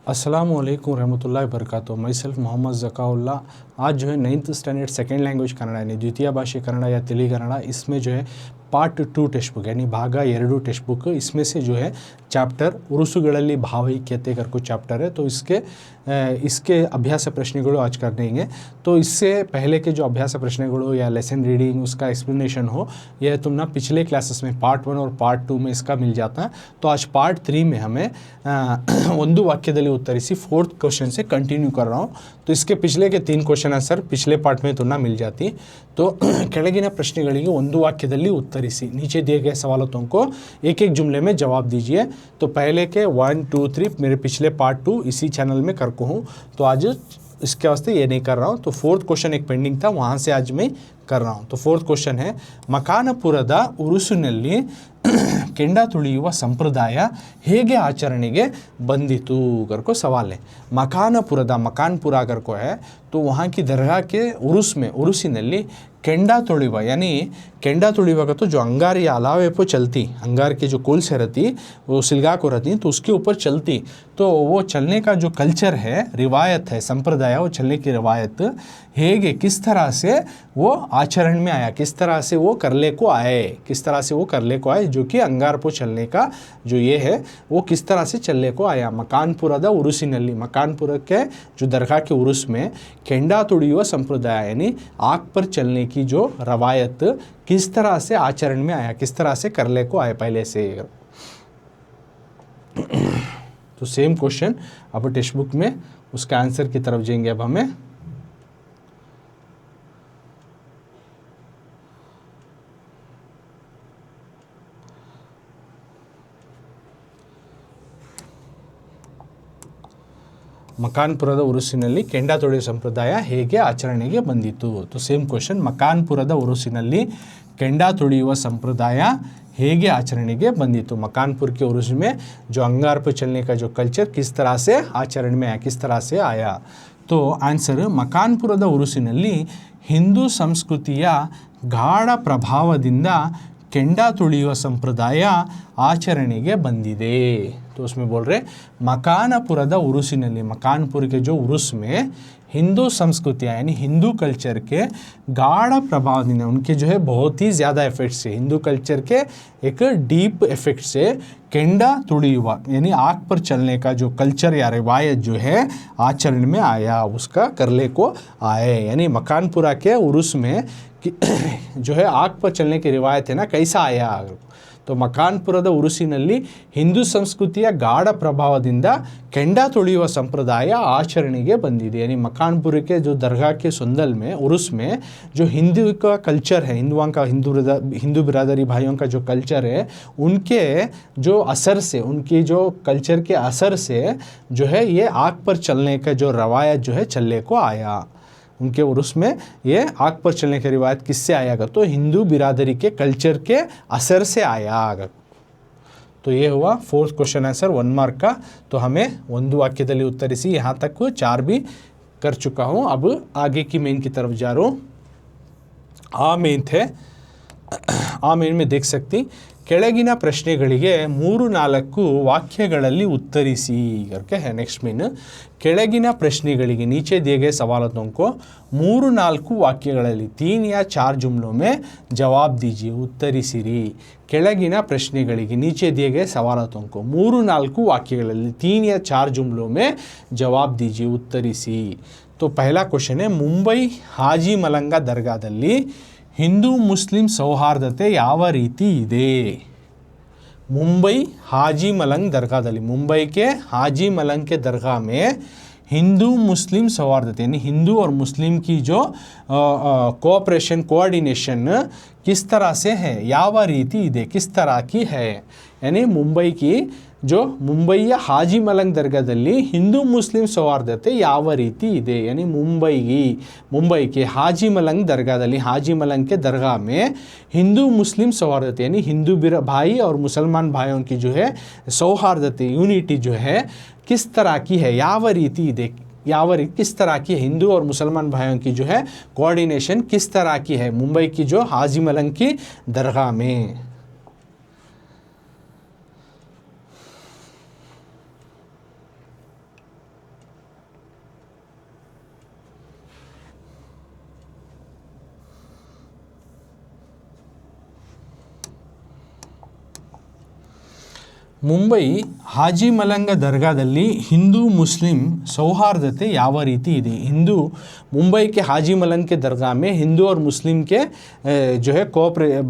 अस्सलामुअलैकुम रहमतुल्लाहि वबरकातुहू। मई सेल्फ मोहम्मद ज़काउल्ला। आज जो है 9th standard second language Kannada यानी द्वितीय भाषा कन्नड़ या तेली कन्नड़, इसमें जो है पार्ट 2 टेक्स्ट बुक यानी भाग 2 टेक्स्ट बुक, इसमें से जो है चैप्टर उरुसुगळल्ली भावैक्यते करको चैप्टर है। तो इसके अभ्यास प्रश्नಗಳು आज कर देंगे। तो इससे पहले के जो अभ्यास प्रश्नಗಳು या लेसन रीडिंग उसका एक्सप्लेनेशन हो, यह तुम ना पिछले क्लासेस में पार्ट 1 और पार्ट 2 में इसका मिल जाता है। तो आज पार्ट 3 में हमें ಒಂದು ವಾಕ್ಯದಲ್ಲಿ ಉತ್ತರಿಸಿ 4th क्वेश्चन से कंटिन्यू कर रहा हूँ। तो इसके पिछले के 3 क्वेश्चन आंसर पिछले पार्ट में तुलना मिल जाती। तो ಕೆಳಗಿನ ಪ್ರಶ್ನೆಗಳಿಗೆ ಒಂದು ವಾಕ್ಯದಲ್ಲಿ ಉತ್ತರಿಸಿ, नीचे दिए गए सवालों को एक एक जुमले में जवाब दीजिए। तो पहले के 1 2 3 मेरे पिछले पार्ट 2 इसी चैनल में करको हूँ, तो आज इसके वास्ते ये नहीं कर रहा हूँ। तो 4th क्वेश्चन एक पेंडिंग था, वहाँ से आज मैं कर रहा हूँ। तो 4th क्वेश्चन है, ಮಕಾನಪುರದ ಉರುಸಿನಲ್ಲಿ ಕೆಂಡ ತುಳಿಯುವ ಸಂಪ್ರದಾಯ ಹೇಗೆ आचरणೆಗೆ ಬಂದಿತು करको सवाल है। मकानपुरा करको है, तो वहाँ की दरगाह के उरुस में उरुसिनल्ली केंडा तुड़ीवा यानी केंडा तुड़ीवा का तो जो अंगार या अलावे पर चलती, अंगार के जो कोल से रहती वो सिलगा को रहती, तो उसके ऊपर चलती। तो वो चलने का जो कल्चर है, रिवायत है, संप्रदाय, वो चलने की रिवायत हेगे किस तरह से वो आचरण में आया, किस तरह से वो करले को आए, किस तरह से वो करले को आए, जो कि अंगार पर चलने का जो ये है वो किस तरह से चलने को आया। मकानपुರದ उरुसिनल्ली, मकानपुर के जो दरगाह के उरुस में केंडा तुड़ीवा संप्रदाय यानी आग पर चलने की जो रवायत किस तरह से आचरण में आया, किस तरह से करले को आए पहले से। तो सेम क्वेश्चन अब टेक्स्ट बुक में उसका आंसर की तरफ जाएंगे। अब हमें ಮಕಾನ್ಪುರದ ಉರುಸಿನಲ್ಲಿ ಕೆಂಡ ತೊಳೆಯುವ ಸಂಪ್ರದಾಯ ಹೇಗೆ ಆಚರಣೆಗೆ ಬಂದಿತು। तो सेम क्वेश्चन, ಮಕಾನ್ಪುರದ ಉರುಸಿನಲ್ಲಿ ಕೆಂಡ ತೊಳೆಯುವ संप्रदाय हेगे आचरणेगे बंदितु। मकानपुर के उरुस में जो अंगार पर चलने का जो कल्चर किस तरह से आचरण में आया, किस तरह से आया। तो आंसर, मकानपुರದ ಉರುಸಿನಲ್ಲಿ ಹಿಂದೂ ಸಂಸ್ಕೃತಿಯ ಗಾಢ ಪ್ರಭಾವದಿಂದ ಕೆಂಡ ತುಳಿಯುವ संप्रदाय आचरणेगे बंदिदे। तो उसमें बोल रहे मकानपुರದ उरुसिनल्ली, मकानपुर के जो उरुस में हिंदू संस्कृतियाँ यानी हिंदू कल्चर के गाढ़ प्रभाव दिन, उनके जो है बहुत ही ज़्यादा इफेक्ट से, हिंदू कल्चर के एक डीप इफेक्ट से केंडा तुड़ीवा यानी आग पर चलने का जो कल्चर या रिवायत जो है आचरण में आया, उसका करले को आए। यानी मकानपुरा के उरुस में जो है आग पर चलने की रिवायत है ना, कैसा आया। तो ಮಕಾನ್ಪುರದ ಉರುಸಿನಲ್ಲಿ ಹಿಂದೂ ಸಂಸ್ಕೃತಿಯ ಗಾಢ ಪ್ರಭಾವದಿಂದ ಕೆಂಡ ತುಳಿಯುವ संप्रदाय आचरणೆಗೆ ಬಂದಿದೆ। यानी मकानपुर के जो दरगाह के सुंदल में उरुस में जो हिंदू का कल्चर है, हिंदुओं का हिंदू बिरादरी भाइयों का जो कल्चर है, उनके जो असर से, उनकी जो कल्चर के असर से जो है ये आग पर चलने का जो रवायत जो है चलने को आया। उनके उरुस में ये आग पर चलने की रिवायत किससे आया अगर, तो हिंदू बिरादरी के कल्चर के असर से आया अगर। तो ये हुआ 4th क्वेश्चन आंसर 1 मार्क का। तो हमें ಒಂದು ವಾಕ್ಯದಲ್ಲಿ ಉತ್ತರಿಸಿ, यहाँ तक 4 भी कर चुका हूँ। अब आगे की मेन की तरफ जा रहा हूँ। मेन थे, मेन में देख सकती, ಕೆಳಗಿನ ಪ್ರಶ್ನೆಗಳಿಗೆ 3-4 ವಾಕ್ಯಗಳಲ್ಲಿ ಉತ್ತರಿಸಿ करके है। नेक्स्ट मीन, ಕೆಳಗಿನ ಪ್ರಶ್ನೆಗಳಿಗೆ नीचे दिए गए सवालों को 3-4 ವಾಕ್ಯಗಳಲ್ಲಿ 3 या 4 जुमलों में जवाब दीजिए, उत्तरिसिरी। ಕೆಳಗಿನ ಪ್ರಶ್ನೆಗಳಿಗೆ नीचे दिए गए सवालों को 3-4 ವಾಕ್ಯಗಳಲ್ಲಿ 3 या 4 जुमलों में जवाब दीजिए, उत्तरिಸಿ। तो पहला क्वेश्चन है, मुंबई हाजी मलंग दरगाहದಲ್ಲಿ हिंदू मुस्लिम सौहार्दते ಯಾವ ರೀತಿ ಇದೆ। मुंबई हाजी मलंग दरगाहದಲ್ಲಿ, मुंबई के हाजी मलंग के दरगाह में हिंदू मुस्लिम सौहार्दते यानी हिंदू और मुस्लिम की जो कोऑपरेशन, कोऑर्डिनेशन किस तरह से है, ಯಾವ ರೀತಿ ಇದೆ, किस तरह की है। यानी मुंबई की जो मुंबईಯ हाजी मलंग दरगाहದಲ್ಲಿ हिंदू मुस्लिम सौहार्दते ಯಾವ ರೀತಿ ಇದೆ। यानी मुंबई के हाजी मलंग दरगाहದಲ್ಲಿ, हाजी मलंग के दरगाह में हिंदू मुस्लिम सौहार्दते यानी हिंदू भाई और मुसलमान भाइयों की जो है सौहार्दते, यूनिटी जो है किस तरह की है, ಯಾವ ರೀತಿ ಇದೆ, किस तरह की हिंदू और मुसलमान भाइयों की जो है कोऑर्डिनेशन किस तरह की है मुंबई की जो हाजी मलंग की दरगाह में। ಮುಂಬೈ ಹಾಜಿ ಮಲಂಗ ದರ್ಗಾದಲ್ಲಿ ಹಿಂದೂ मुस्लिम सौहार्दते ಯಾವ ರೀತಿ ಇದೆ हिंदू मुंबई के हाजी मलंग के दरगाह में हिंदू और मुस्लिम के जो है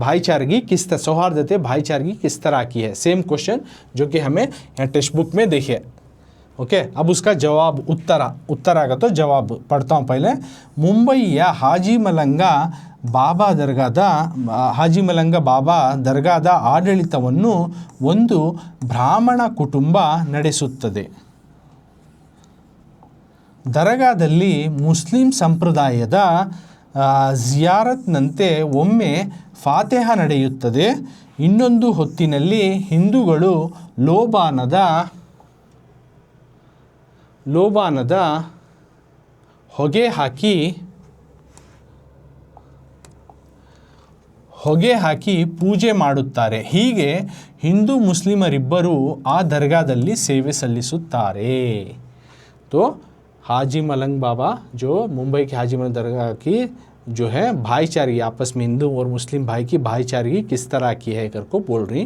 भाईचारगी किस तरह सौहार्दते भाईचारगी किस तरह की है। सेम क्वेश्चन जो कि हमें यहाँ टेक्स्ट बुक में देखे। ओके, अब उसका जवाब उत्तर आगा तो जवाब पढ़ता हूँ पहले। मुंबई या हाजी मलंगा ಬಾಬಾ ದರ್ಗಾದ ಹಾಜಿ ಮಲಂಗ ಬಾಬಾ ದರ್ಗಾದ ಆಡಳಿತವನ್ನು ಒಂದು ಬ್ರಾಹ್ಮಣ ಕುಟುಂಬ ನಡೆಸುತ್ತದೆ. ದರ್ಗಾದಲ್ಲಿ ಮುಸ್ಲಿಂ ಸಂಪ್ರದಾಯದ ಜಿಯಾರತ್ನಂತೆ ಒಮ್ಮೆ ಫಾತಿಹ ನಡೆಯುತ್ತದೆ. ಇನ್ನೊಂದು ಹೊತ್ತಿನಲ್ಲಿ ಹಿಂದೂಗಳು ಲೋಬಾನದ ಹೊಗೆ ಹಾಕಿ ಪೂಜೆ ಮಾಡುತ್ತಾರೆ. ಹೀಗೆ ಹಿಂದೂ ಮುಸ್ಲಿಮರಿಬ್ಬರು ಆ ದರ್ಗಾದಲ್ಲಿ ಸೇವೆ ಸಲ್ಲಿಸುತ್ತಾರೆ. तो हाजी मलंग बाबा जो मुंबई के हाजी मलंग दरगाह की जो है भाईचारगी आपस में हिंदू और मुस्लिम भाई की भाईचारगी किस तरह की है कर को बोल रही,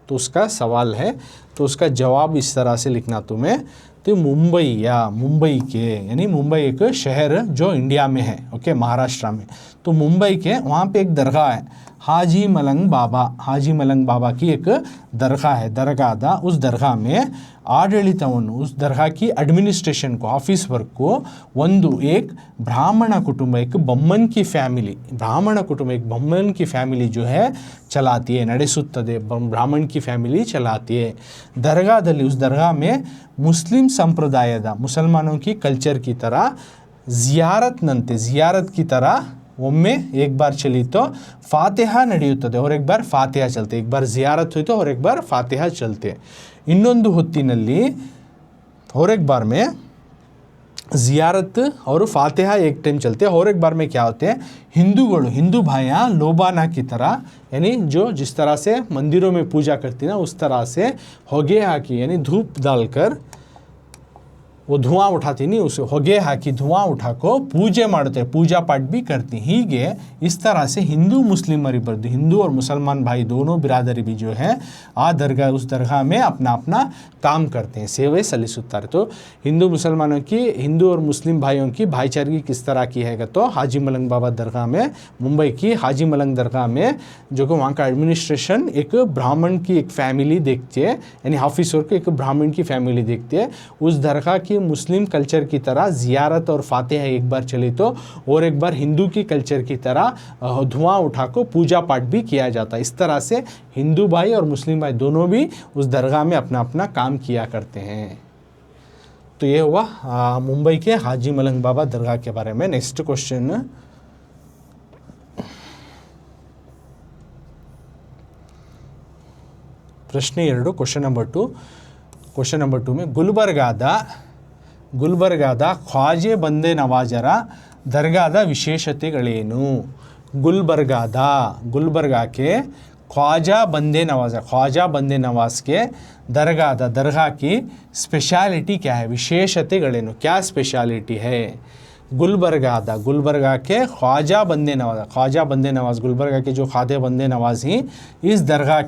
तो उसका सवाल है। तो उसका जवाब इस तरह से लिखना तुम्हें। तो मुंबई या मुंबई के यानी मुंबई एक शहर जो इंडिया में है, ओके, महाराष्ट्र में। तो मुंबई के वहाँ पे एक दरगाह है हाजी मलंग बाबा की एक दरगाह है। दरगाह उस दरगाह में आडಳಿತವನ್ನು उस दरगाह की एडमिनिस्ट्रेशन को ऑफिस वर्क को एक ब्राह्मण कुटुंब एक बम्मन की फैमिली जो है चलाती है, ನಡೆಸುತ್ತದೆ, ब्राह्मण की फैमिली चलाती है। दरगाहದಲ್ಲಿ उस दरगाह में मुस्लिम संप्रदायದ मुसलमानों की कल्चर की तरह ಜಿಯಾರತ್ की तरह ಒಮ್ಮೆ एक बार चली तो फातिहा ನಡೆಯುತ್ತದೆ और एक बार फातिहा चलते, एक बार ಜಿಯಾರತ್ हुई तो और एक बार फातिहा चलते। ಇನ್ನೊಂದು ಹೊತ್ತಿನಲ್ಲಿ और एक बार में ಜಿಯಾರತ್ और फातिहा एक टाइम चलते हैं और एक बार में क्या होते हैं हिंदू भाइयाँ लोबाना की तरह यानी जो जिस तरह से मंदिरों में पूजा करती ना उस तरह से होगे हाकी यानी धूप डालकर वो धुआं उठाती नहीं, उसे ಹೊಗೆ ಹಾಕಿ धुआं उठा को पूजे मारते, पूजा पाठ भी करती। ಹೀಗೆ इस तरह से हिंदू मुस्लिमರಿಬ್ಬರದು हिंदू और मुसलमान भाई दोनों बिरादरी भी जो है उस दरगाह में अपना अपना काम करते हैं, सेवे सलिसुत्तारे। तो हिंदू मुसलमानों की हिंदू और मुस्लिम भाइयों की भाईचारगी किस तरह की है तो हाजी मलंग बाबा दरगाह में मुंबई की हाजी मलंग दरगाह में जो कि वहाँ का एडमिनिस्ट्रेशन एक ब्राह्मण की एक फैमिली देखती है, यानी ऑफिस वर्क एक ब्राह्मण की फैमिली देखती है। उस दरगाह की मुस्लिम कल्चर की तरह जियारत और फातिहा एक बार चली तो और एक बार हिंदू की कल्चर की तरह धुआं उठा को पूजा पाठ भी किया जाता। इस तरह से हिंदू भाई और मुस्लिम भाई दोनों भी उस दरगाह में अपना अपना काम किया करते हैं। तो ये हुआ मुंबई के हाजी मलंग बाबा दरगाह के बारे में। नेक्स्ट क्वेश्चन प्रश्न 2 क्वेश्चन नंबर 2 में ಗುಲ್ಬರ್ಗಾದ ಖ್ವಾಜೆ ಬಂದೆ ನವಾಜರ ದರ್ಗಾದ ವಿಶೇಷತೆಗಳೇನು। गुलबर्गा के ख्वाजा बंदे नवाज के दरगाह की स्पेशलिटी क्या है, विशेषतेಗಳೇನು, क्या स्पेशलिटी है। गुलबर्गा के ख्वाजा बंदे नवाज गुलबर्गा के जो ख्वाजा बंदे नवाज ही इस दरगाह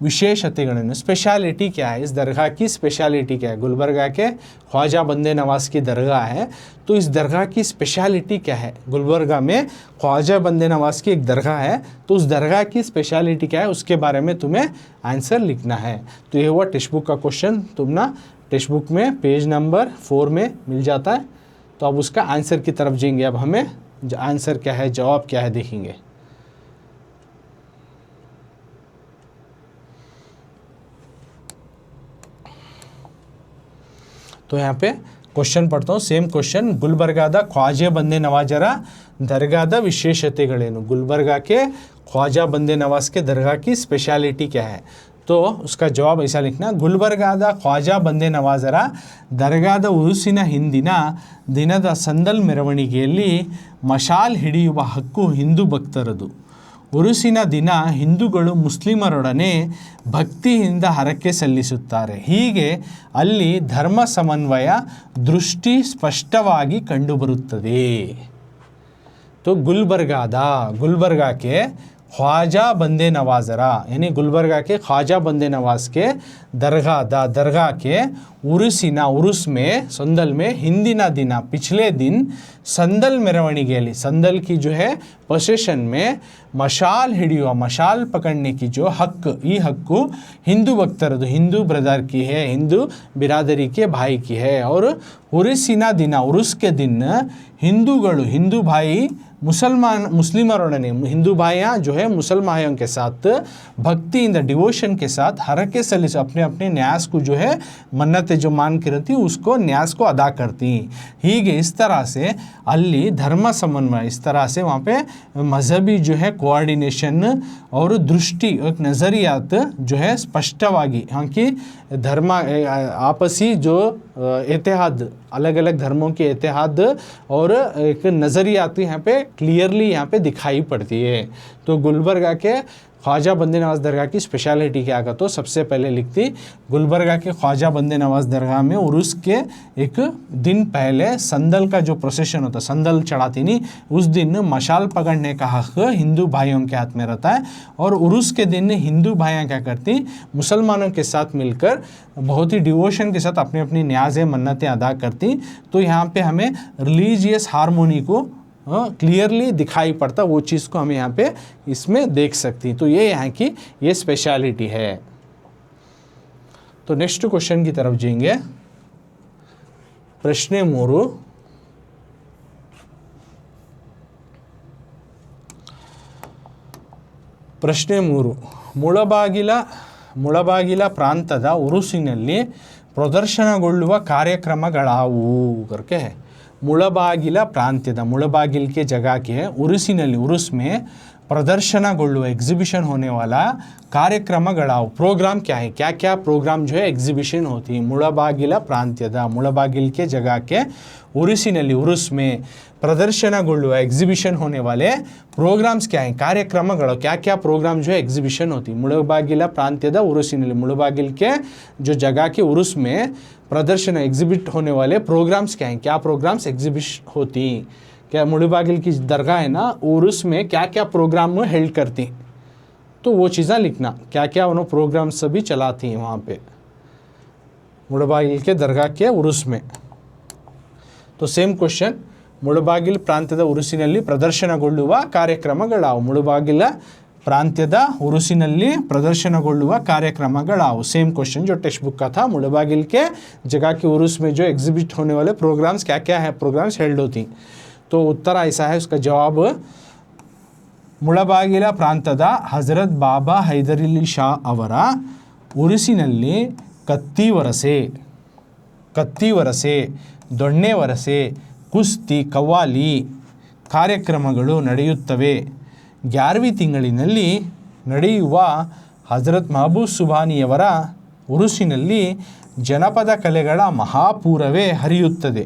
विशेषतेಗಳೇನು, स्पेशलिटी क्या है, इस दरगाह की स्पेशलिटी क्या है। गुलबर्गा के ख्वाजा बंदे नवाज की दरगाह है, तो इस दरगाह की स्पेशलिटी क्या है। गुलबर्गा में ख्वाजा बंदे नवाज की एक दरगाह है, तो उस दरगाह की स्पेशलिटी क्या है उसके बारे में तुम्हें आंसर लिखना है। तो ये हुआ टेक्स्ट बुक का क्वेश्चन, तुम ना टेक्स्ट बुक में पेज नंबर 4 में मिल जाता है। तो अब उसका आंसर की तरफ जाएंगे। अब हमें आंसर क्या है, जवाब क्या है देखेंगे। तो यहाँ पे क्वेश्चन पढ़ता हूँ, सेम क्वेश्चन। गुलबर्गाದ ख्वाजा बंदे नवाजರ दरगाहದ विशेषತೆಗಳೇನು। गुलबर्गा के ख्वाजा बंदे नवाज के दरगाह की स्पेशलिटी क्या है। तो उसका जवाब ऐसा लिखना, ಗುಲ್ಬರ್ಗಾದ ಖ್ವಾಜಾ ಬಂದೆ ನವಾಜರ ದರ್ಗಾದ ಉರುಸಿನ ಹಿಂದಿನ ದಿನದ ಸಂದಲ್ ಮೆರವಣಿಗೆಯಲ್ಲಿ ಮಶಾಲ್ ಹಿಡಿಯುವ ಹಕ್ಕು ಹಿಂದೂ ಭಕ್ತರದು. ಉರುಸಿನ ದಿನ ಹಿಂದೂಗಳು ಮುಸ್ಲಿಮರೊಡನೆ ಭಕ್ತಿಯಿಂದ ಹರಕೆ ಸಲ್ಲಿಸುತ್ತಾರೆ. ಹೀಗೆ ಅಲ್ಲಿ ಧರ್ಮ ಸಮನ್ವಯ ದೃಷ್ಟಿ ಸ್ಪಷ್ಟವಾಗಿ ಕಂಡುಬರುತ್ತದೆ. तो गुलबर्गा के ख्वाजा बंदे नवाज़रा यानी गुलबर्गा के ख्वाजा बंदे नवाज़ के दरगाह के उरुसिना उरुस में संदल में हिंदिना दिना पिछले दिन संदल ಮೆರವಣಿಗೆಯಲ್ಲಿ संदल की जो है पोसेशन में मशाल हिडियुವ मशाल पकड़ने की जो हक ये हक्कु हिंदू भक्तरದು हिंदू ब्रदर की है हिंदू बिरादरी के भाई की है और उरुसिना दिना उरुस के दिन हिंदूಗಳು हिंदू भाई मुस्लिमरोड़ने हिंदू भाइयाँ जो है मुसलमानों के साथ भक्ति इन द डिवोशन के साथ हरके सलिस अपने अपने न्यास को जो है मन्नतें जो मान के रहती उसको न्यास को अदा करती। हीगे इस तरह से अल्ली धर्म समन्वय इस तरह से वहाँ पे मजहबी जो है कोऑर्डिनेशन और दृष्टि एक नज़रियात जो है स्पष्टವಾಗಿ यहाँ की धर्म आपसी जो इतिहाद अलग अलग धर्मों के इतिहाद और एक नज़रियात यहाँ पे क्लियरली यहाँ पे दिखाई पड़ती है। तो गुलबर्गा के ख्वाजा बंदे नवाज़ दरगाह की स्पेशलिटी क्या का तो सबसे पहले लिखती गुलबर्गा के ख्वाजा बंदे नवाज़ दरगाह में उरुस के एक दिन पहले संदल का जो प्रोसेशन होता संदल चढ़ाती नहीं उस दिन मशाल पकड़ने का हक हिंदू भाइयों के हाथ में रहता है और उरुस के दिन हिंदू भाइयाँ क्या करती मुसलमानों के साथ मिलकर बहुत ही डिवोशन के साथ अपनी अपनी न्याज़ मन्नतें अदा करती। तो यहाँ पे हमें रिलीजियस हारमोनी को क्लियरली दिखाई पड़ता वो चीज़ को हम यहाँ पे इसमें देख सकती। तो ये यहाँ की ये स्पेशलिटी है। तो नेक्स्ट क्वेश्चन की तरफ जाएंगे। प्रश्न 3 ಪ್ರಶ್ನೆ 3 ಮುಳಬಾಗಿಲ ಪ್ರಾಂತದ ಉರುಸಿನಲ್ಲಿ ಪ್ರದರ್ಶನಗೊಳ್ಳುವ ಕಾರ್ಯಕ್ರಮಗಳಾವು करके है। मुड़बागिला प्रांत्यದ मुड़बागिल के जगह के उरुसिनली उरुस में प्रदर्शनಗೊಳ್ಳುವ एग्जीबिशन होने वाला कार्यक्रमಗಳಾವು प्रोग्राम क्या है क्या क्या प्रोग्राम जो है एग्जीबिशन होती है मुड़बागिला प्रांत्यದ मुड़बागिल के जगह के उरुसिनली उरुस में प्रदर्शनಗೊಳ್ಳುವ एग्जीबिशन होने वाले प्रोग्राम्स क्या हैं कार्यक्रमಗಳು क्या क्या प्रोग्राम जो है एग्जीबिशन होती मुड़बागिला प्रांत्यದ उरुसिनली मुड़बागिल के जो जगह के उरुस में प्रदर्शन एग्जिबिट होने वाले प्रोग्राम्स क्या हैं क्या प्रोग्राम्स एग्जिबिट होती क्या मुड़बागिल की दरगाह है ना उरुस में क्या क्या प्रोग्राम हेल्ड करती तो वो चीज़ें लिखना क्या क्या उन्होंने प्रोग्राम्स सभी चलाती हैं वहाँ पे मुड़बागिल के दरगाह के उरुस में। तो सेम क्वेश्चन मुड़बागिल प्रांत्यದ ಉರುಸಿನಲ್ಲಿ ಪ್ರದರ್ಶನಗೊಳ್ಳುವ ಕಾರ್ಯಕ್ರಮಗಳಾವು ಮುಳಬಾಗಿಲ प्रांत्यದ उरुसिनली प्रदर्शनಗೊಳ್ಳುವ ಕಾರ್ಯಕ್ರಮಗಳಾವು। सेम क्वेश्चन जो टेक्स्ट बुक का था मुड़बागिल के जगह के उरुस में जो एग्जिबिट होने वाले प्रोग्राम्स क्या क्या है प्रोग्राम्स हेल्ड होती। तो उत्तर ऐसा है उसका जवाब मुळबागिಲ ಪ್ರಾಂತದ ಹಜರತ್ ಬಾಬಾ ಹೈದರಲಿ ಶಾ ಅವರ ಉರುಸಿನಲ್ಲಿ ಕತ್ತಿವರಸೆ ದೊಣ್ಣೆ ವರಸೆ ಕುಸ್ತಿ ಕವ್ವಾಲಿ ಕಾರ್ಯಕ್ರಮಗಳು ನಡೆಯುತ್ತವೆ। 11ನೇ ತಿಂಗಳಿನಲ್ಲಿ ನಡೆಯುವ ಹಜರತ್ ಮಹಬೂಬ್ ಸುಬಾನಿಯವರ ಉರುಸಿನಲ್ಲಿ ಜನಪದ ಕಲೆಗಳ ಮಹಾಪೂರವೇ ಹರಿಯುತ್ತದೆ।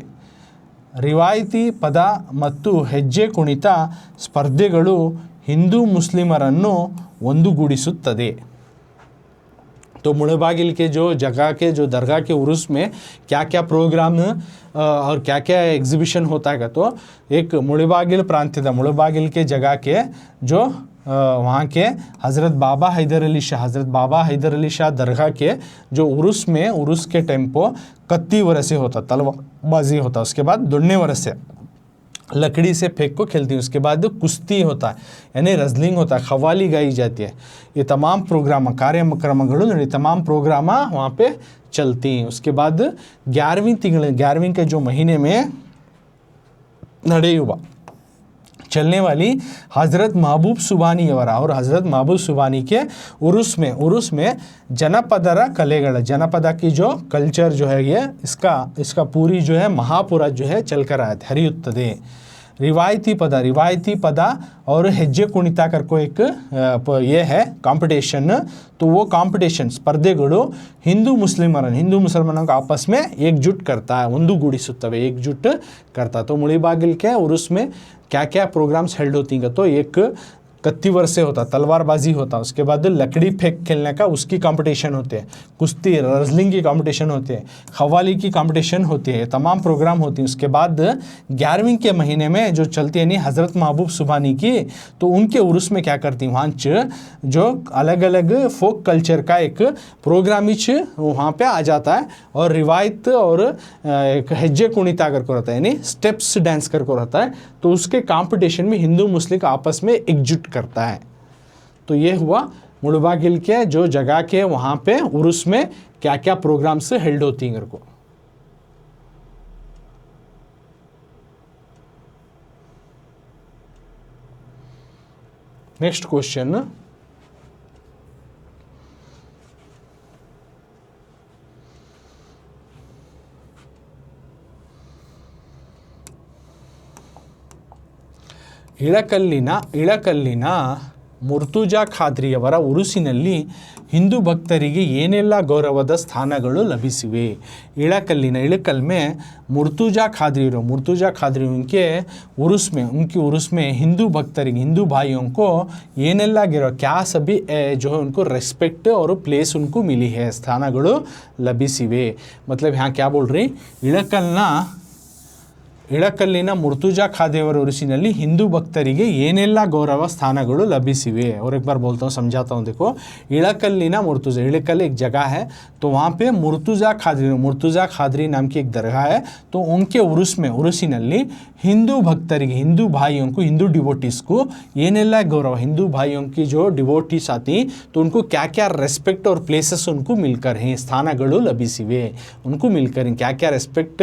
ರಿವಾಯಿತಿ ಪದ ಮತ್ತು ಹೆಜ್ಜೆ ಕುಣಿತ ಸ್ಪರ್ಧೆಗಳು ಹಿಂದೂ ಮುಸ್ಲಿಮರನ್ನು ಒಂದುಗೂಡಿಸುತ್ತದೆ। तो मुड़बागिल के जो जगह के जो दरगाह के उरुस में क्या क्या प्रोग्राम और क्या क्या एग्जीबिशन होता है तो एक मुड़बागिल प्रांत्यದ मुड़बागिल के जगह के जो वहाँ के हज़रत बाबा हैदर अली शाह दरगाह के जो उरुस में उरुस के टाइम पर कत्ती वरसे होता तलवारबाजी होता उसके बाद दुन्ने वरसे लकड़ी से फेंक को खेलती है उसके बाद कुश्ती होता है यानी रेसलिंग होता है खवाली गाई जाती है। ये तमाम प्रोग्राम कार्यक्रमಗಳು तमाम प्रोग्राम वहाँ पे चलती हैं। उसके बाद 11वीं के जो महीने में ನಡೆಯುವ चलने वाली हज़रत महबूब सुबानी और हज़रत महबूब सुबानी के उरुस में जनपदर कलेಗಳ जनपद की जो कल्चर जो है ये इसका पूरी जो है महापुरा जो है चलकर आया हरियुತ್ತದೆ। रिवायती पद और ಹೆಜ್ಜೆ ಕುಣಿತ कर को एक ये है कंपटीशन। तो वो कंपटीशन स्पर्धೆಗಳು हिंदू मुसलमानों को आपस में एकजुट करता है ಒಂದುಗೂಡಿಸುತ್ತವೆ एकजुट करता। तो मुळबागिल के उरुस में क्या क्या प्रोग्राम्स हेल्ड होती हैं तो एक कत्ती वर्से होता, तलवारबाजी होता, उसके बाद लकड़ी फेंक खेलने का उसकी कंपटीशन होते हैं, कुश्ती रेसलिंग की कंपटीशन होते हैं, खवाली की कंपटीशन होती है, तमाम प्रोग्राम होती हैं। उसके बाद 11वीं के महीने में जो चलती है नहीं हज़रत महबूब सुबहानी की, तो उनके उर्स में क्या करती वहाँ जो अलग अलग फोक कल्चर का एक प्रोग्राम वहाँ पे आ जाता है और रिवायत और एक हेज्जे कुणिता करके रहता है, यानी स्टेप्स डांस करके रहता है। तो उसके कंपटीशन में हिंदू मुस्लिम आपस में एकजुट करता है। तो ये हुआ मुड़बागिल के जो जगह के वहाँ पे उर्स में क्या क्या प्रोग्राम्स हेल्ड होती हैं को। नेक्स्ट क्वेश्चन, ಇಳಕಲ್ಲಿನ ಮುರ್ತುಜಾ ಖಾದ್ರಿಯವರ ಉರುಸಿನಲ್ಲಿ ಹಿಂದೂ ಭಕ್ತರಿಗೆ ಏನೆಲ್ಲ ಗೌರವದ ಸ್ಥಾನಗಳು ಲಭಿಸಿವೆ। इळकल में मुर्तुजा खादरी उनके उर्स में हिंदू भक्तರಿಗೆ हिंदू भाइयों को ಏನೆಲ್ಲ गिरो क्या सभी जो है उनको रेस्पेक्ट और प्लेस उनको मिली है, स्थानಗಳು ಲಭಿಸಿವೆ। मतलब यहाँ क्या बोल रही, ಇಳಕಲ್ಲಿನ ಮುರ್ತುಜಾ ಖಾದ್ರಿಯವರ ಉರುಸಿನಲ್ಲಿ ಹಿಂದೂ ಭಕ್ತರಿಗೆ ಏನೆಲ್ಲ ಗೌರವ ಸ್ಥಾನಗಳು ಲಭಿಸಿವೆ। और एक बार बोलता हूँ, समझाता हूँ। देखो, इळकಲ್ಲಿನ मुर्तुजा, इळकल एक जगह है, तो वहाँ पे मुर्तुजा खादरी नाम की एक दरगाह है। तो उनके उरुसिನಲ್ಲಿ हिंदू भक्तರಿಗೆ, हिंदू भाइयों को, हिंदू डिवोटीज को ಏನೆಲ್ಲ गौरव, हिंदू भाइयों की जो डिवोटीज आती तो उनको क्या क्या रेस्पेक्ट और प्लेसेस उनको मिलकर हैं, स्थानಗಳು ಲಭಿಸಿವೆ, उनको मिलकर हैं क्या क्या रेस्पेक्ट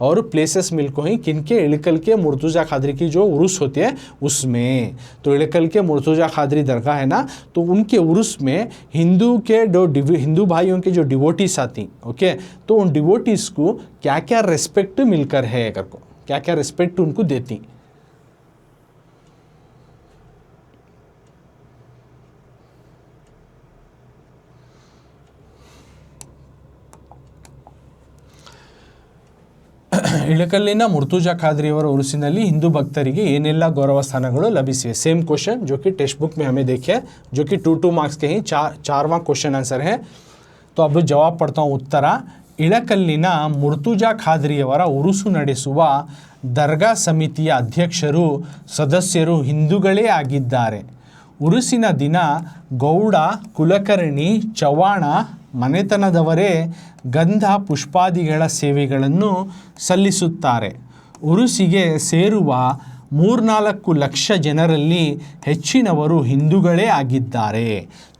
और प्लेसेस मिलकर हैं किनके, इळकल के मुर्तुजा खादरी की जो उर्स होती है उसमें। तो इळकल के मुर्तुजा खादरी दरगाह है ना, तो उनके उर्स में हिंदू भाइयों के जो डिवोटीज आती, ओके, तो उन डिवोटीज को क्या क्या रेस्पेक्ट मिलकर है करको, क्या क्या रेस्पेक्ट उनको देती। ಇಳಕಲ್ಲಿನ ಮುರ್ತುಜಾ ಖಾದ್ರಿಯವರ ಉರುಸಿನಲ್ಲಿ ಹಿಂದೂ ಭಕ್ತರಿಗೆ ಏನೆಲ್ಲ ಗೌರವ ಸ್ಥಾನಗಳು ಲಭಿಸಿವೆ। सेम क्वेश्चन जो कि टेक्स्ट बुक में हमें देखे, जो कि 2 मार्क्स के ही चारवां क्वेश्चन आंसर है। तो अब जवाब पढ़ता हूँ उत्तर। ಇಳಕಲ್ಲಿನ ಮುರ್ತುಜಾ ಖಾದ್ರಿಯವರ ಉರುಸು ನಡೆಸುವ ದರ್ಗಾ ಸಮಿತಿಯ ಅಧ್ಯಕ್ಷರು ಸದಸ್ಯರು ಹಿಂದೂಗಳೇ ಆಗಿದ್ದಾರೆ। ಉರುಸಿನ ದಿನ ಗೌಡ, ಕುಲಕರ್ಣಿ, ಚವಾಣ ಮನೆತನದವರೇ ಗಂಧ ಪುಷ್ಪಾದಿಗಳ ಸೇವೆಗಳನ್ನು ಸಲ್ಲಿಸುತ್ತಾರೆ। ಉರುಸಿಗೆ ಸೇರುವ 3-4 ಲಕ್ಷ ಜನರಲ್ಲಿ ಹೆಚ್ಚಿನವರು ಹಿಂದೂಗಳೇ ಆಗಿದ್ದಾರೆ।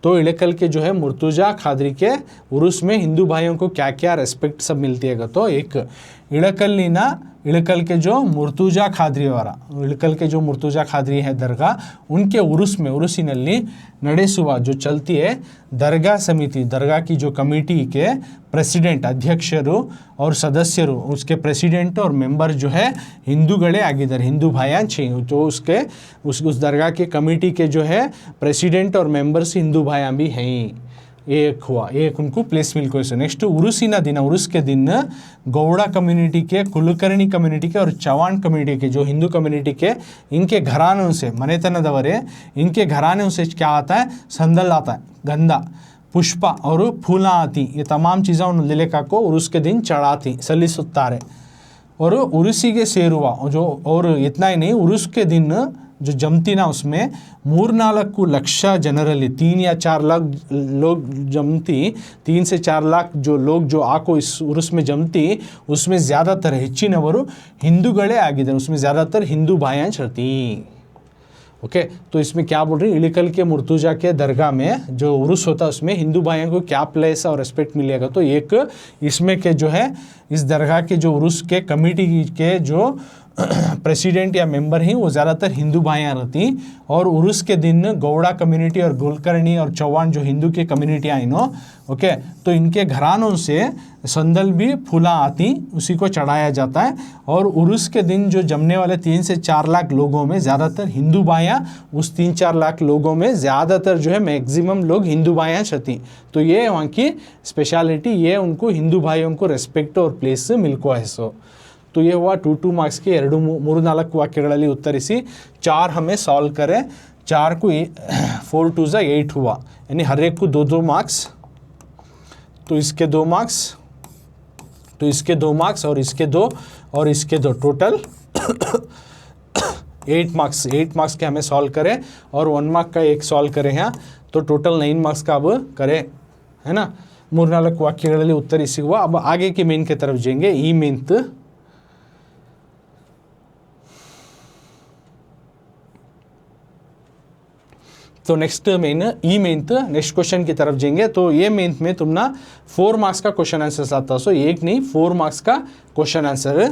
तो इळकल के जो है मुर्तुजा खादरी के उर्स में हिंदू भाइयों को क्या क्या रेस्पेक्ट सब मिलती है। तो एक इळकल के जो मुर्तुजा खाद्रीवारा, इळकल के जो मुर्तुजा खादरी है दरगाह, उनके उरुसिನಲ್ಲಿ ನಡೆಸುವ जो चलती है दरगाह समिति, दरगाह की जो कमेटी के प्रेसिडेंट, अध्यक्षರು और सदस्यರು, उसके प्रेसिडेंट और मेंबर जो है हिंदूಗಳೇ ಆಗಿದ್ದಾರೆ, हिंदू भाइयाँ छे। तो उस दरगाह के कमेटी के जो है प्रेसिडेंट और मेंबर्स हिंदू भाइयाँ भी हैं। एक हुआ, एक उनको प्लेस मिल को। नेक्स्ट, उरुसिना दिन, उरुस के दिन गौड़ा कम्युनिटी के, कुलकर्णी कम्युनिटी के और चवान कम्युनिटी के जो हिंदू कम्युनिटी के, इनके घरानों से, मनेतनदवरे, इनके घरानों से क्या आता है, संदल आता है, गंदा, पुष्पा और फूला आती, ये तमाम चीज़ें उन लिलेका को उरुस के दिन चढ़ाती, सलिसुत्तारे। और उरुसी के शेरुआ जो, और इतना ही नहीं, उरुस के दिन जो जमती ना उसमें 3-4 ಲಕ್ಷ ಜನರಲ್ಲಿ 3 या 4 लाख लोग जमती, 3 से 4 लाख जो लोग जो आको इस उर्स में जमती, उसमें ज़्यादातर ಹೆಚ್ಚಿನವರು ಹಿಂದೂಗಳೇ ಆಗಿದ್ದಾರೆ, उसमें ज़्यादातर हिंदू भाइयाँ चढ़ती। ओके, तो इसमें क्या बोल रही है, इळकल के मुर्तुजा के दरगाह में जो उर्स होता है उसमें हिंदू भाइयों को क्या प्लेस और रेस्पेक्ट मिलेगा। तो एक इसमें के जो है इस दरगाह के जो उर्स के कमेटी के जो प्रेसिडेंट या मेंबर हैं वो ज़्यादातर हिंदू भाइयाँ रहती। और उर्स के दिन गौड़ा कम्युनिटी और कुलकर्णी और चौहान जो हिंदू की कम्युनिटियाँ हैं नो, ओके, तो इनके घरानों से संदल भी फूला आती, उसी को चढ़ाया जाता है। और उर्स के दिन जो जमने वाले 3 से 4 लाख लोगों में ज़्यादातर हिंदू भाइयाँ, उस 3-4 लाख लोगों में ज़्यादातर जो है मैक्सिमम लोग हिंदू भाइयाँ छती। तो ये वहाँ की स्पेशलिटी, ये उनको हिंदू भाइयों को रेस्पेक्ट और प्लेस मिलको है। सो तो ये हुआ 2 मार्क्स के 2-3-4 ವಾಕ್ಯಗಳಲ್ಲಿ ಉತ್ತರಿಸಿ 4 हमें सॉल्व करें। 4 को 4 2 ज़ा 8 हुआ, यानी हर एक को 2-2 मार्क्स, तो इसके 2 मार्क्स, तो इसके 2 मार्क्स और इसके 2 और इसके 2, टोटल 8 मार्क्स। 8 मार्क्स के हमें सॉल्व करें और 1 मार्क का एक सॉल्व करें यहाँ, तो टोटल 9 मार्क्स का अब करें, है ना। 3-4 ವಾಕ್ಯಗಳಲ್ಲಿ ಉತ್ತರಿಸಿ हुआ। अब आगे के मेन की तरफ जाएंगे। ई मेंत तो नेक्स्ट मेन ई मेंथ नेक्स्ट क्वेश्चन की तरफ जाएंगे। तो ये मेंथ में तुम ना 4 मार्क्स का क्वेश्चन आंसर आता है, सो एक नहीं 4 मार्क्स का क्वेश्चन आंसर।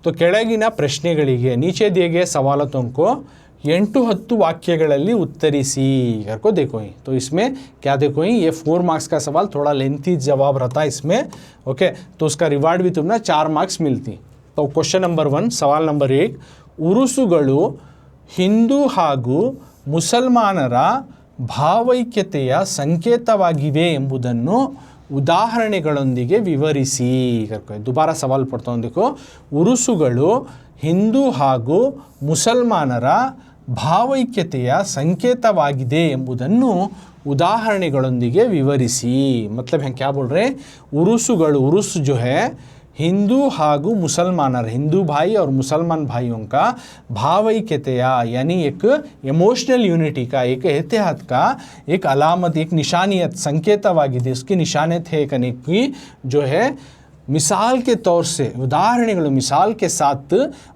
तो ಕೆಳಗಿನ ಪ್ರಶ್ನೆಗಳಿಗೆ नीचे दिए गए सवालों को 8-10 वाक्यಗಳಲ್ಲಿ उत्तरिसी करको देखो ही। तो इसमें क्या देखो ही, ये 4 मार्क्स का सवाल थोड़ा लेंथी जवाब रहता है इसमें, ओके। तो उसका रिवार्ड भी तुमने 4 मार्क्स मिलती। तो क्वेश्चन नंबर 1 सवाल नंबर 1, ಉರುಸುಗಳು ಹಿಂದೂ ಹಾಗೂ ಮುಸಲ್ಮಾನರ ಭಾವೈಕ್ಯತೆಯ ಸಂಕೇತವಾಗಿವೆ ಎಂಬುದನ್ನು ಉದಾಹರಣೆಗಳೊಂದಿಗೆ ವಿವರಿಸಿ करको। दोबारा सवाल पढ़ता हूँ देखो। ಉರುಸುಗಳು ಹಿಂದೂ ಹಾಗೂ ಮುಸಲ್ಮಾನರ ಭಾವೈಕ್ಯತೆಯ ಸಂಕೇತವಾಗಿದೆ ಎಂಬುದನ್ನು ಉದಾಹರಣೆಗಳೊಂದಿಗೆ ವಿವರಿಸಿ। मतलब है क्या बोल रहे हैं, उरुसुಗಳು, उरुस जो है हिंदू ಹಾಗೂ मुसलमानर, हिंदू भाई और मुसलमान भाइयों का भावैक्यತೆಯ यानी एक इमोशनल यूनिटी का, एक एहतियात का एक अलामत, एक निशानियत, संकेतवाಗಿದೆ, उसकी निशानियत है करने की जो है मिसाल के तौर से उदाहरणಗಳು मिसाल के साथ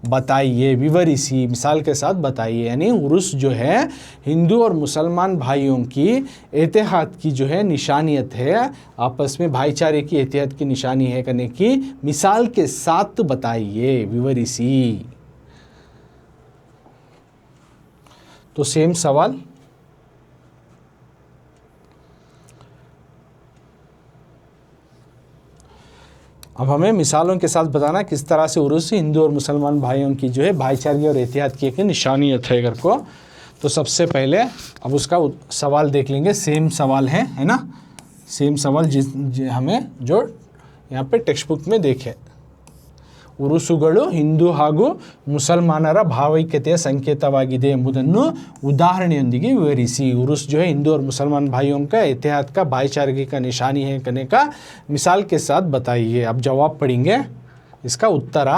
बताइए, विवरिसी मिसाल के साथ बताइए। यानी उर्स जो है हिंदू और मुसलमान भाइयों की एहतियात की जो है निशानियत है, आपस में भाईचारे की एहतियात की निशानी है करने की मिसाल के साथ बताइए, विवरिसी। तो सेम सवाल अब हमें मिसालों के साथ बताना किस तरह से उर्स हिंदू और मुसलमान भाइयों की जो है भाईचारे और एहतियात की एक निशानियत है घर को। तो सबसे पहले अब उसका सवाल देख लेंगे। सेम सवाल है ना, सेम सवाल हमें जो यहाँ पे टेक्स्ट बुक में देखे। ಉರುಸುಗಳು ಹಿಂದೂ ಹಾಗೂ ಮುಸಲ್ಮಾನರ ಭಾವೈಕ್ಯತೆಯ ಸಂಕೇತವಾಗಿದೆ ಎಂಬುದನ್ನು ಉದಾಹರಣೆಯೊಂದಿಗೆ ವಿವರಿಸಿ। उर्स जो है हिंदू और मुसलमान भाइयों का एहतियात का, भाईचारे का निशानी है करने का मिसाल के साथ बताइए। अब जवाब पढ़ेंगे इसका उत्तर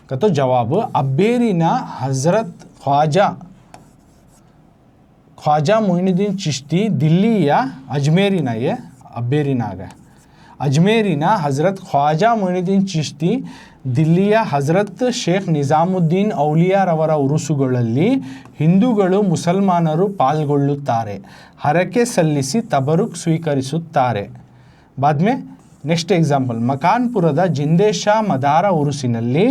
का। तो जवाब अब्बेरिना हज़रत ख्वाजा मोइनुद्दीन चिश्ती दिल्ली या अजमेरिना, ये अब्बेरिना आ गया, अजमेरिना हज़रत ख्वाजा मोइनुद्दीन चिश्ती ದಿಲ್ಲಿಯ ಹಜರತ್ ಶೇಖ್ ನಿಜಾಮುದ್ದೀನ್ ಔಲಿಯಾರವರ ಉರುಸುಗಳಲ್ಲಿ ಹಿಂದೂಗಳು ಮುಸಲ್ಮಾನರು ಪಾಲ್ಗೊಳ್ಳುತ್ತಾರೆ, ಹರಕೆ ಸಲ್ಲಿಸಿ ತಬರುಕ್ ಸ್ವೀಕರಿಸುತ್ತಾರೆ। ಬಾದ್ಮೆ ನೆಕ್ಸ್ಟ್ ಎಕ್ಸಾಂಪಲ್, ಮಕಾನ್ಪುರದ ಜಿಂದೇಶ ಮದಾರ ಉರುಸಿನಲ್ಲಿ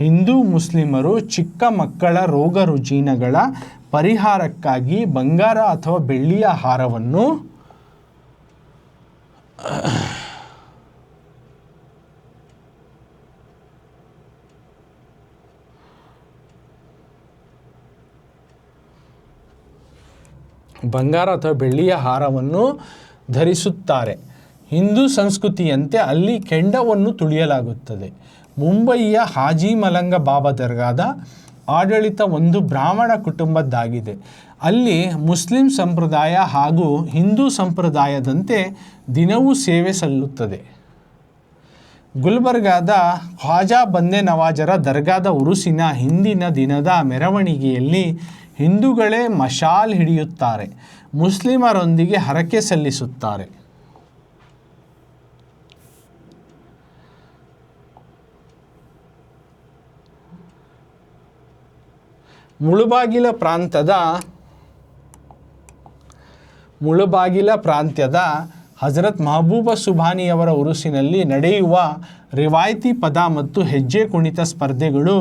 ಹಿಂದೂ ಮುಸ್ಲಿಮರು ಚಿಕ್ಕ ಮಕ್ಕಳ ರೋಗ ರುಜಿನಗಳ ಪರಿಹಾರಕ್ಕಾಗಿ ಬಂಗಾರ ಅಥವಾ ಬೆಳ್ಳಿಯ ಹಾರವನ್ನು ಬಂಗಾರ ಅಥವಾ ಬೆಳ್ಳಿಯ ಹಾರವನ್ನು ಧರಿಸುತ್ತಾರೆ। ಹಿಂದೂ ಸಂಸ್ಕೃತಿಯಂತೆ ಅಲ್ಲಿ ಕೆಂಡವನ್ನು ತುಳಿಯಲಾಗುತ್ತದೆ। ಮುಂಬಯಿಯ ಹಾಜಿ ಮಲಂಗ ಬಾಬಾ ದರ್ಗಾದ ಆಡಳಿತ ಒಂದು ಬ್ರಾಹ್ಮಣ ಕುಟುಂಬದ್ದಾಗಿದೆ। ಅಲ್ಲಿ ಮುಸ್ಲಿಂ ಸಂಪ್ರದಾಯ ಹಾಗೂ ಹಿಂದೂ ಸಂಪ್ರದಾಯದಂತೆ ದಿನವೂ ಸೇವೆ ಸಲ್ಲುತ್ತದೆ। ಗುಲ್ಬರ್ಗಾದ ಖ್ವಾಜಾ ಬಂದೆ ನವಾಜರ ದರ್ಗಾದ ಉರುಸಿನ ಹಿಂದಿನ ದಿನದ ಮೆರವಣಿಗೆಯಲ್ಲಿ ಹಿಂದೂಗಳೇ ಮಶಾಲ್ ಹಿಡಿಯುತ್ತಾರೆ, ಮುಸ್ಲಿಮರೊಂದಿಗೆ ಹರಕೆ ಸಲ್ಲಿಸುತ್ತಾರೆ। ಮುಳುಬಾಗಿಲ ಪ್ರಾಂತ್ಯದ ಹಜರತ್ ಮಹಬೂಬ ಸುಬಾನಿಯವರ ಉರುಸಿನಲ್ಲಿ ನಡೆಯುವ ರಿವಾಯಿತಿ ಪದ ಮತ್ತು ಹೆಜ್ಜೆ ಕುಣಿತ ಸ್ಪರ್ಧೆಗಳು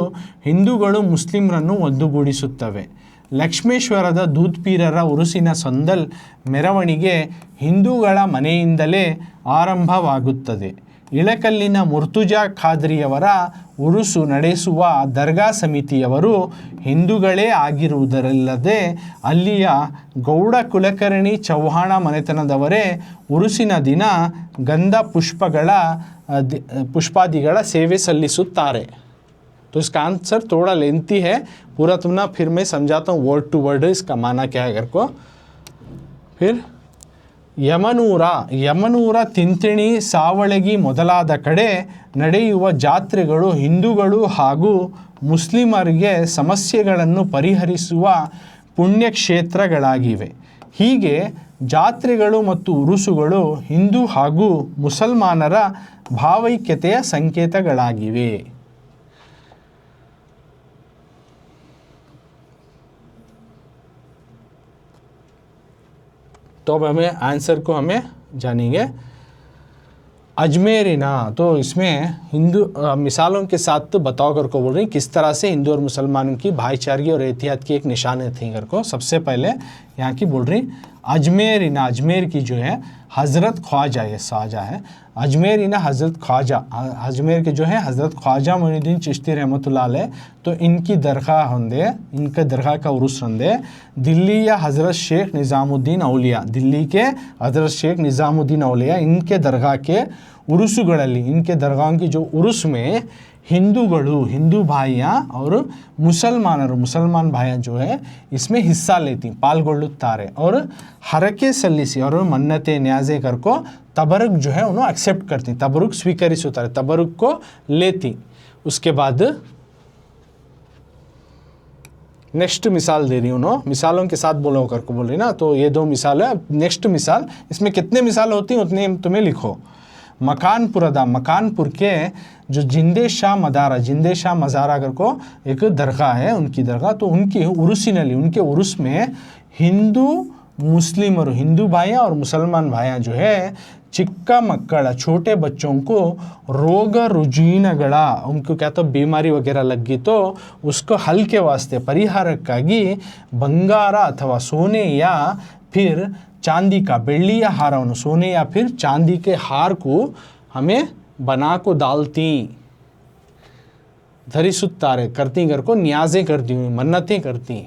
ಹಿಂದೂಗಳು ಮುಸ್ಲಿಮರನ್ನು ಒಂದುಗೂಡಿಸುತ್ತವೆ। ಲಕ್ಷ್ಮೇಶ್ವರದ ದೂದ್ಪೀರರ ಉರುಸಿನ ಸಂದಲ್ ಮೆರವಣಿಗೆ ಹಿಂದೂಗಳ ಮನೆಯಿಂದಲೇ ಆರಂಭವಾಗುತ್ತದೆ। ಇಳಕಲ್ಲಿನ ಮುರ್ತುಜಾ ಖಾದ್ರಿಯವರ ಉರುಸು ನಡೆಸುವ ದರ್ಗಾ ಸಮಿತಿಯವರು ಹಿಂದೂಗಳೇ ಆಗಿರುವುದರಲ್ಲದೆ ಅಲ್ಲಿಯ ಗೌಡ ಕುಲಕರ್ಣಿ ಚೌಹಾಣ ಮನೆತನದವರೇ ಉರುಸಿನ ದಿನ ಗಂಧ पुष्पादिಗಳ ಸೇವೆ ಸಲ್ಲಿಸುತ್ತಾರೆ। तो इसका आंसर थोड़ा लेंथी है, पूरा तुम ना फिर मैं समझाता हूँ वर्ड टू वर्ड इसका माना क्या है घर को। फिर ಯಮನೂರ ತಿಂತಿಣಿ ಸಾವಳಗಿ ಮೊದಲಾದ ಕಡೆ ನಡೆಯುವ ಜಾತ್ರೆಗಳು ಹಿಂದೂಗಳು ಹಾಗೂ ಮುಸ್ಲಿಮರಿಗೆ ಸಮಸ್ಯೆಗಳನ್ನು ಪರಿಹರಿಸುವ ಪುಣ್ಯಕ್ಷೇತ್ರಗಳಾಗಿವೆ। ಹೀಗೆ ಜಾತ್ರೆಗಳು ಮತ್ತು ಉರುಸುಗಳು ಹಿಂದೂ ಹಾಗೂ ಮುಸಲ್ಮಾನರ ಭಾವೈಕ್ಯತೆಯ ಸಂಕೇತಗಳಾಗಿವೆ। तो अब हमें आंसर को हमें जानेंगे। अजमेरिना, तो इसमें हिंदू मिसालों के साथ तो बताओ कर को बोल रही किस तरह से हिंदू और मुसलमानों की भाईचारगी और एहतियात की एक निशानी थी कर को। सबसे पहले यहाँ की बोल रही अजमेरिना, अजमेर की जो है हज़रत ख्वाजा, ये साजा है अजमेरिना हज़रत ख्वाजा, अजमेर के जो है हज़रत ख्वाजा मोइनुद्दीन चिश्ती रहमतुल्लाह अलैह, तो इनकी दरगाह होंदे, इनके दरगाह का उर्स होंदे। दिल्ली या हज़रत शेख निज़ामुद्दीन औलिया, दिल्ली के हज़रत शेख निज़ामुद्दीन औलिया, इनके दरगाह के उर्सुಗಳಲ್ಲಿ, इनके दरगाहों की जो उर्स में हिंदूಗಳು, हिंदू भाइयाँ और मुसलमान भाइयाँ जो है इसमें हिस्सा लेती, पाल्ಗೊಳ್ಳುತ್ತಾರೆ और हरके सಲ್ಲಿಸಿ और मन्नते न्याज़े कर को तबरुक जो है उन्होंने एक्सेप्ट करती, तबरुक स्वीकरिಸುತ್ತಾರೆ, तबरुक को लेती। उसके बाद नेक्स्ट मिसाल दे रही हूँ, मिसालों के साथ बोलो कर को बोल रही ना, तो ये दो मिसाल है। नेक्स्ट मिसाल, इसमें कितने मिसाल होती हैं उतने तुम्हें लिखो। मकानपुर के जो जिंदे शाह मज़ारा कर को एक दरगाह है, उनकी दरगाह, तो उनकी उर्सिनली, उनके उर्स में हिंदू मुस्लिम और हिंदू भाइयाँ और मुसलमान भाइयाँ जो है ಚಿಕ್ಕ ಮಕ್ಕಳ, छोटे बच्चों को रोग रुजीनಗಳ, उनको क्या तो बीमारी वगैरह लगी तो उसको हल के वास्ते परिहारಕ್ಕಾಗಿ ಬಂಗಾರ ಅಥವಾ सोने या फिर चांदी का, ಬೆಳ್ಳಿ या हारವನ್ನು, सोने या फिर चांदी के हार को हमें बना को डालती, धरिಸುತ್ತಾರೆ, करती घर को न्याज़े करती हुई, मन्नतें करती,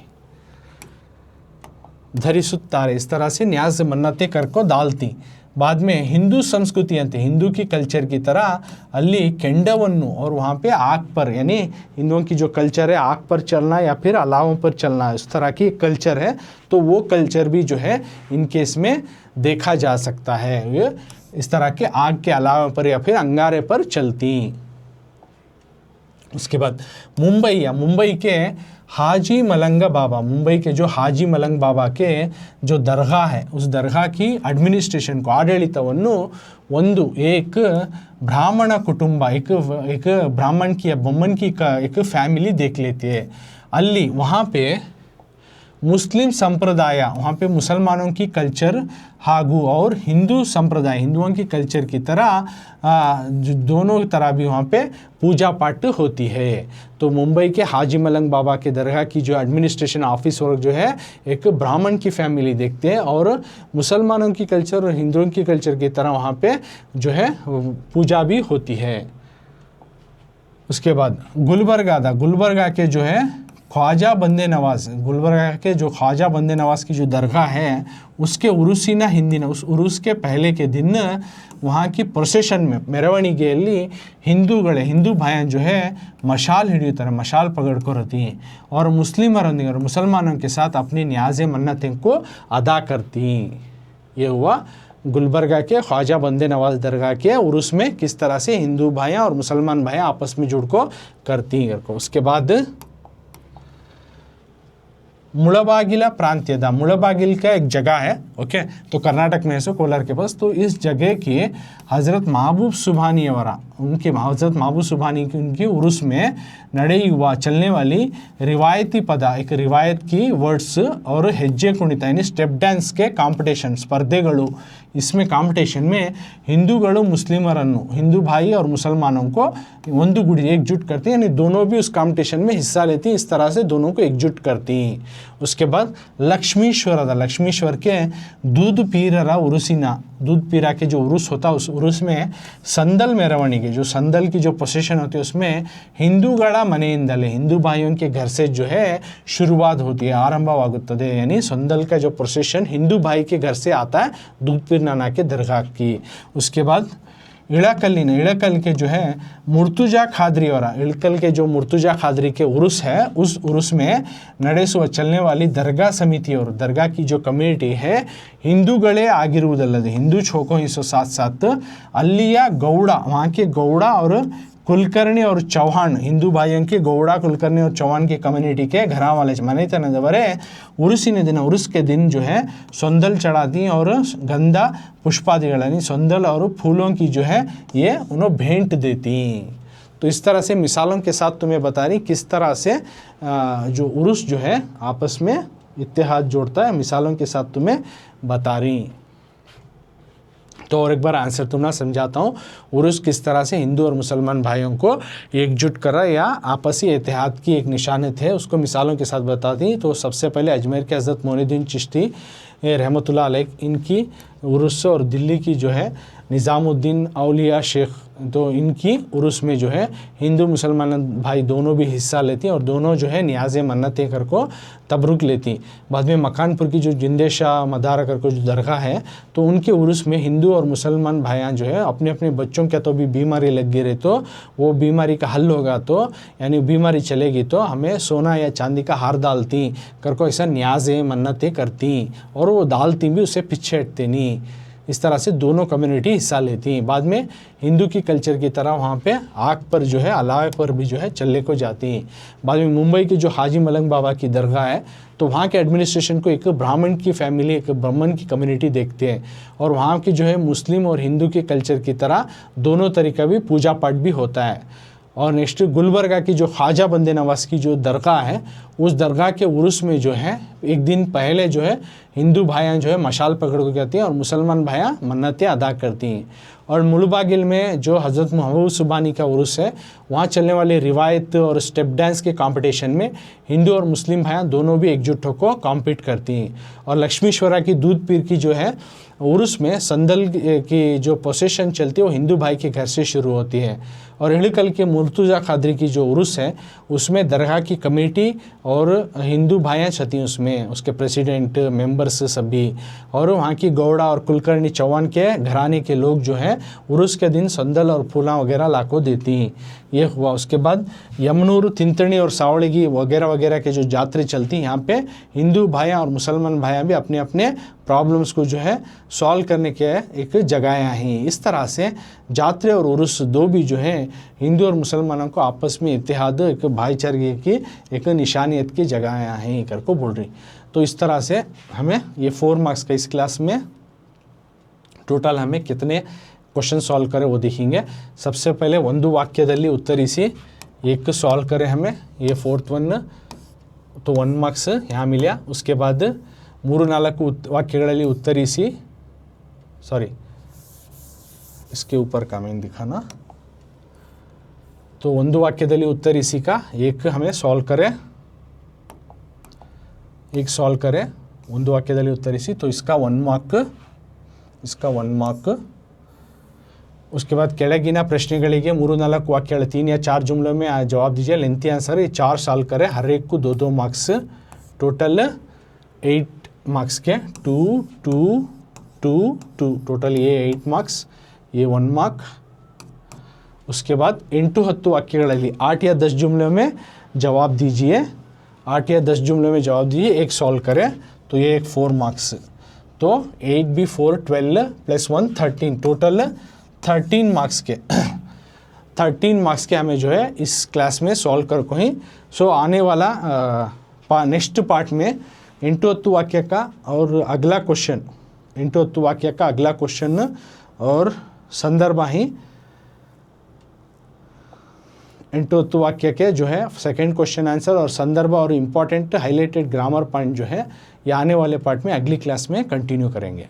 धरिಸುತ್ತಾರೆ, इस तरह से न्याज़ मन्नतें कर को डालती। बाद में हिंदू संस्कृति अंते, हिंदू की कल्चर की तरह अली केंडवन्नु और वहाँ पे आग पर, यानी हिंदुओं की जो कल्चर है आग पर चलना या फिर अलावों पर चलना, इस तरह की कल्चर है, तो वो कल्चर भी जो है इन केस में देखा जा सकता है, इस तरह के आग के अलावे पर या फिर अंगारे पर चलती। उसके बाद मुंबई के हाजी मलंग बाबा, मुंबई के जो हाजी मलंग बाबा के जो दरगाह है, उस दरगाह की एडमिनिस्ट्रेशन को, ಆಡಳಿತವನ್ನು ಒಂದು एक ब्राह्मण कुटुंब, एक ब्राह्मण की या बम्मन की एक फैमिली देख लेती है। अल्ली वहाँ पे मुस्लिम संप्रदाय, वहाँ पे मुसलमानों की कल्चर ಹಾಗೂ और हिंदू संप्रदाय, हिंदुओं की कल्चर की तरह दोनों तरह भी वहाँ पे पूजा पाठ होती है। तो मुंबई के हाजी मलंग बाबा के दरगाह की जो एडमिनिस्ट्रेशन ऑफिस वर्क जो है एक ब्राह्मण की फैमिली देखते हैं और मुसलमानों की कल्चर और हिंदुओं की कल्चर की तरह वहाँ पे जो है पूजा भी होती है। उसके बाद गुलबर्गा के जो है ख्वाजा बंदे नवाज़, गुलबर्गा के जो ख्वाजा बंदे नवाज़ की जो दरगाह है उसके उरुसिना हिंदी उस उरुस के पहले के दिन वहाँ की प्रोसेशन में ಮೆರವಣಿಗೆಯಲ್ಲಿ हिंदू भाइयाँ जो है मशाल हिಡಿಯುತ್ತಾರೆ, मशाल पकड़ को रहती हैं और मुस्लिमरोंदिಗೆ और मुसलमानों के साथ अपनी न्याज़े मन्नतें को अदा करती। ये हुआ गुलबर्गा के ख्वाजा बंदे नवाज़ दरगाह के उरुस में किस तरह से हिंदू भाइयाँ और मुसलमान भाइयाँ आपस में जुड़ को करती हैं। उसके बाद मुड़बागिला प्रांत्यद, मुड़बागिल का एक जगह है, ओके, तो कर्नाटक में है कोलार के पास, तो इस जगह की हज़रत महबूब सुभानी अवरा, उनके हज़रत महबूब सुभानी की उनकी उर्स में ನಡೆಯುವ चलने वाली रिवायती पद, एक रिवायत की वर्ड्स और ಹೆಜ್ಜೆ ಕುಣಿತ यानी स्टेप डांस के कॉम्पिटिशन स्पर्धेಗಳು, इसमें कंपटीशन में हिंदूಗಳು मुस्लिमरನ್ನು, हिंदू भाई और मुसलमानों को ಒಂದು गुड़ी एकजुट करती हैं, यानी दोनों भी उस कंपटीशन में हिस्सा लेती हैं, इस तरह से दोनों को एकजुट करती। उसके बाद लक्ष्मीश्वर के दूध पीररा उरुसिना, दूध पीरा के जो उरुस होता है उस उरुस में संदल मेरवणी जो संदल की जो प्रोसेशन होती है उसमें हिंदूगढ़ मनेಯಿಂದಲೇ, हिंदू भाइयों के घर से जो है शुरुआत होती है, आरंभवागुತ್ತದೆ, यानी संदल का जो प्रोसेशन हिंदू भाई के घर से आता है दूध पीर नाना के दरगाह की। उसके बाद इड़कल के जो है मुर्तुजा खादरी और इड़कल के जो मुर्तुजा खादरी के उरुस है उस उरुस में ನಡೆಸುವ चलने वाली दरगाह समिति और दरगाह की जो कम्युनिटी है हिंदूगढ़े ಆಗಿರುವುದಲ್ಲದೆ, हिंदू छोकों इसके साथ साथ अलिया गौड़ा, वहाँ के गौड़ा और कुलकर्णी और चौहान, हिंदू भाइयों के गौड़ा कुलकर्णी और चौहान की कम्युनिटी के घरा वाले ಮನೆತನದವರೇ उरुसिನ दिन, उरुस के दिन जो है संदल चढ़ाती और गंदा पुष्पादिगणी संदल और फूलों की जो है ये उन्हें भेंट देती। तो इस तरह से मिसालों के साथ तुम्हें बता रही किस तरह से जो उरुस जो है आपस में इत्तेहाद जोड़ता है, मिसालों के साथ तुम्हें बता रही। तो और एक बार आंसर तुम्हें समझाता हूँ, उरुस किस तरह से हिंदू और मुसलमान भाइयों को एकजुट कर रहा या आपसी इत्तेहाद की एक निशानत है, उसको मिसालों के साथ बताती। तो सबसे पहले अजमेर के हज़रत मोइनुद्दीन चिश्ती रहमतुल्लाह अलैह, इनकी उरुस और दिल्ली की जो है निज़ामुद्दीन औलिया शेख, तो इनकी उरुस में जो है हिंदू मुसलमान भाई दोनों भी हिस्सा लेती हैं और दोनों जो है न्याज़ मन्नतें कर को तबरुक लेती। बाद में मकानपुर की जो जिंदे शाह मदारा कर को जो दरगाह है तो उनके उरुस में हिंदू और मुसलमान भाइयाँ जो है अपने अपने बच्चों क्या तो भी बीमारी लग गई रहे तो वो बीमारी का हल होगा, तो यानी बीमारी चलेगी तो हमें सोना या चांदी का हार डालती कर को ऐसा न्याज़ मन्नतें करती और वो डालती भी, उसे पीछे हटते नहीं। इस तरह से दोनों कम्युनिटी हिस्सा लेती हैं। बाद में हिंदू की कल्चर की तरह वहाँ पे आग पर जो है अलावे पर भी जो है चलने को जाती हैं। बाद में मुंबई की जो हाजी मलंग बाबा की दरगाह है तो वहाँ के एडमिनिस्ट्रेशन को एक ब्राह्मण की फैमिली, एक ब्राह्मण की कम्युनिटी देखते हैं और वहाँ की जो है मुस्लिम और हिंदू के कल्चर की तरह दोनों तरीका भी पूजा पाठ भी होता है। और नेक्स्ट गुलबर्गा की जो ख्वाजा बंदे नवाज की जो दरगाह है उस दरगाह के उरुस में जो है एक दिन पहले जो है हिंदू भाइयाँ जो है मशाल पकड़ को जाती हैं और मुसलमान भाइयाँ मन्नतें अदा करती हैं। और मुलबागिल में जो हज़रत महबूब सुबानी का उरुस है वहाँ चलने वाले रिवायत और स्टेप डांस के कंपटीशन में हिंदू और मुस्लिम भाइयाँ दोनों भी एकजुट होकर कॉम्पीट करती हैं। और लक्ष्मीश्वरा की दूध पीर की जो है उरुस में संदल की जो प्रोसेशन चलती है वो हिंदू भाई के घर से शुरू होती है। और इड़कल के मुर्तुजा खादरी की जो उरुस है उसमें दरगाह की कमेटी और हिंदू भाइयाँ छती उसमें, उसके प्रेसिडेंट मेंबर्स सभी, और वहाँ की गौड़ा और कुलकर्णी चौहान के घराने के लोग जो है उरुस के दिन संदल और फूला वगैरह लाको देती हैं। ये हुआ। उसके बाद यमनूर, तिंतणी और सावड़गी वगैरह वगैरह के जो यात्रा चलती हैं यहाँ पे हिंदू भाइयाँ और मुसलमान भाइयाँ भी अपने अपने प्रॉब्लम्स को जो है सॉल्व करने के एक जगहें हैं। इस तरह से यात्रा और उरुस दो भी जो है हिंदू और मुसलमानों को आपस में इत्तेहाद, एक भाईचारे की एक निशानियत की जगहें हैं कर को बोल रही। तो इस तरह से हमें ये 4 मार्क्स का इस क्लास में टोटल हमें कितने क्वेश्चन सॉल्व करें वो देखेंगे। सबसे पहले ಒಂದು ವಾಕ್ಯದಲ್ಲಿ ಉತ್ತರಿಸಿ एक सॉल्व करें हमें, ये 4th वन तो 1 मार्क्स यहाँ मिला। उसके बाद 3-4 ವಾಕ್ಯಗಳಲ್ಲಿ ಉತ್ತರಿಸಿ, सॉरी इसके ऊपर कमेंट दिखाना, तो ಒಂದು ವಾಕ್ಯದಲ್ಲಿ ಉತ್ತರಿಸಿ का एक हमें सॉल्व करें, एक सॉल्व करें ಒಂದು ವಾಕ್ಯದಲ್ಲಿ ಉತ್ತರಿಸಿ, तो इसका 1 मार्क, इसका 1 मार्क। उसके बाद ಕೆಳಗಿನ ಪ್ರಶ್ನೆಗಳಿಗೆ 3-4 वाक्य 3 या 4 जुमलों में जवाब दीजिए, लेंथी आंसर, ये 4 सॉल्व करें, हर एक को 2-2 मार्क्स, टोटल 8 मार्क्स के 2, 2, 2, 2, टोटल ये 8 मार्क्स, ये 1 मार्क। उसके बाद 8 वाक्यಗಳಲ್ಲಿ 8 या 10 जुमलों में जवाब दीजिए, 8 या 10 जुमलों में जवाब दीजिए, एक सॉल्व करें, तो ये एक 4 मार्क्स, तो 8 भी 4 12 + 1 13, टोटल 13 मार्क्स के 13 मार्क्स के हमें जो है इस क्लास में सॉल्व कर को ही। सो आने वाला नेक्स्ट पार्ट में 8 वाक्य का और अगला क्वेश्चन, 8 वाक्य का अगला क्वेश्चन और संदर्भ ही 8 वाक्य के जो है सेकंड क्वेश्चन आंसर और संदर्भ और इम्पॉर्टेंट हाईलाइटेड ग्रामर पॉइंट जो है ये आने वाले पार्ट में अगली क्लास में कंटिन्यू करेंगे।